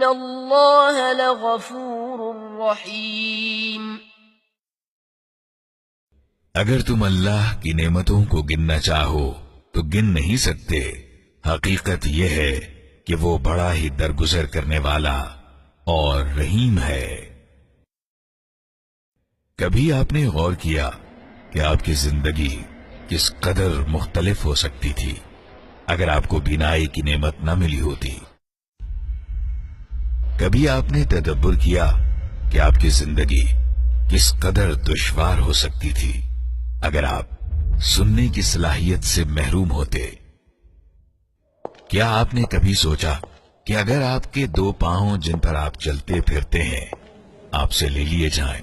اللہ لغفور رحیم۔ اگر تم اللہ کی نعمتوں کو گننا چاہو تو گن نہیں سکتے۔ حقیقت یہ ہے کہ وہ بڑا ہی درگزر کرنے والا اور رحیم ہے۔ کبھی آپ نے غور کیا کہ آپ کی زندگی کس قدر مختلف ہو سکتی تھی اگر آپ کو بینائی کی نعمت نہ ملی ہوتی؟ کبھی آپ نے تدبر کیا کہ آپ کی زندگی کس قدر دشوار ہو سکتی تھی اگر آپ سننے کی صلاحیت سے محروم ہوتے؟ کیا آپ نے کبھی سوچا کہ اگر آپ کے دو پاؤں جن پر آپ چلتے پھرتے ہیں آپ سے لے لیے جائیں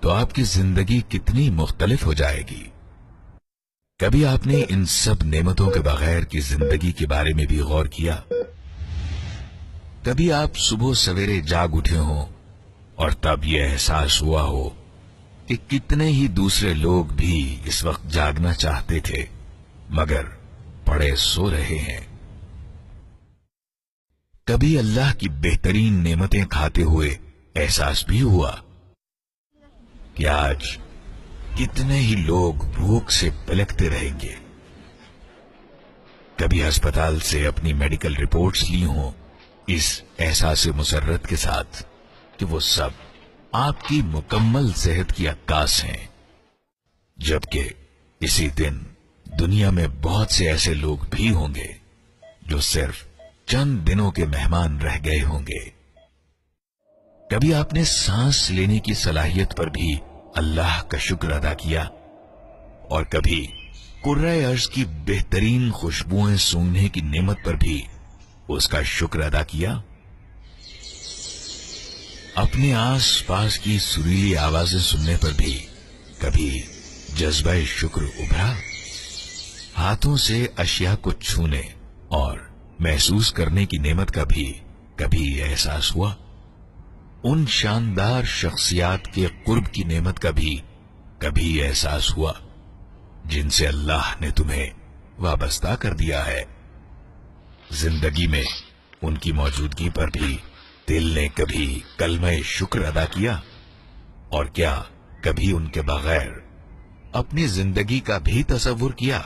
تو آپ کی زندگی کتنی مختلف ہو جائے گی؟ کبھی آپ نے ان سب نعمتوں کے بغیر کی زندگی کے بارے میں بھی غور کیا؟ کبھی آپ صبح سویرے جاگ اٹھے ہوں اور تب یہ احساس ہوا ہو کہ کتنے ہی دوسرے لوگ بھی اس وقت جاگنا چاہتے تھے مگر پڑے سو رہے ہیں؟ کبھی اللہ کی بہترین نعمتیں کھاتے ہوئے احساس بھی ہوا کہ آج کتنے ہی لوگ بھوک سے پلکتے رہیں گے؟ کبھی ہسپتال سے اپنی میڈیکل رپورٹس لی ہوں اس احساس مسرت کے ساتھ کہ وہ سب آپ کی مکمل صحت کی عکاس ہیں، جبکہ اسی دن دنیا میں بہت سے ایسے لوگ بھی ہوں گے جو صرف چند دنوں کے مہمان رہ گئے ہوں گے۔ کبھی آپ نے سانس لینے کی صلاحیت پر بھی اللہ کا شکر ادا کیا اور کبھی قرۂ ارض کی بہترین خوشبوئیں سونگھنے کی نعمت پر بھی اس کا شکر ادا کیا؟ اپنے آس پاس کی سریلی آوازیں سننے پر بھی کبھی جذبہ شکر ابھرا؟ ہاتھوں سے اشیاء کو چھونے اور محسوس کرنے کی نعمت کا بھی کبھی احساس ہوا؟ ان شاندار شخصیات کے قرب کی نعمت کا بھی کبھی احساس ہوا جن سے اللہ نے تمہیں وابستہ کر دیا ہے؟ زندگی میں ان کی موجودگی پر بھی دل نے کبھی کلمہ شکر ادا کیا؟ اور کیا کبھی ان کے بغیر اپنی زندگی کا بھی تصور کیا؟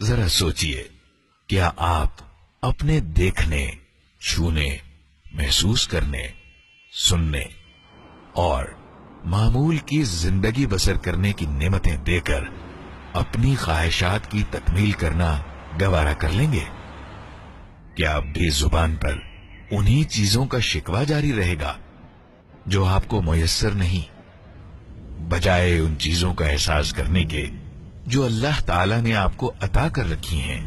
ذرا سوچئے، کیا آپ اپنے دیکھنے، چھونے، محسوس کرنے، سننے اور معمول کی زندگی بسر کرنے کی نعمتیں دے کر اپنی خواہشات کی تکمیل کرنا گوارا کر لیں گے؟ کیا اب بھی زبان پر انہی چیزوں کا شکوہ جاری رہے گا جو آپ کو میسر نہیں، بجائے ان چیزوں کا احساس کرنے کے جو اللہ تعالی نے آپ کو عطا کر رکھی ہیں؟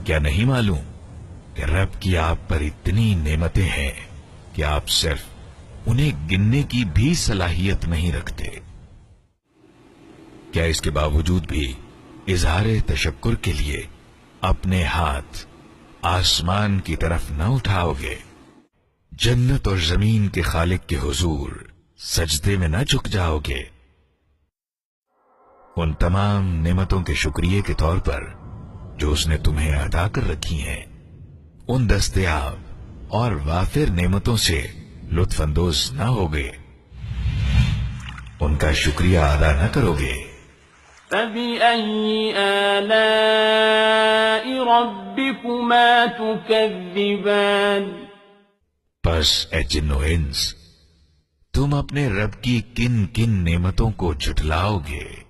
کیا نہیں معلوم کہ رب کی آپ پر اتنی نعمتیں ہیں کہ آپ صرف انہیں گننے کی بھی صلاحیت نہیں رکھتے؟ کیا اس کے باوجود بھی اظہار تشکر کے لیے اپنے ہاتھ آسمان کی طرف نہ اٹھاؤ گے؟ جنت اور زمین کے خالق کے حضور سجدے میں نہ جھک جاؤ گے؟ ان تمام نعمتوں کے شکریہ کے طور پر جو اس نے تمہیں عطا کر رکھی ہیں، ان دستیاب اور وافر نعمتوں سے لطف اندوز نہ ہوگے؟ ان کا شکریہ ادا نہ کرو گے؟ فَبِأَيِّ آلَاءِ رَبِّكُمَا تُكَذِّبَانِ؟ پس اے جن و انس، تم اپنے رب کی کن کن نعمتوں کو جھٹلاؤ گے؟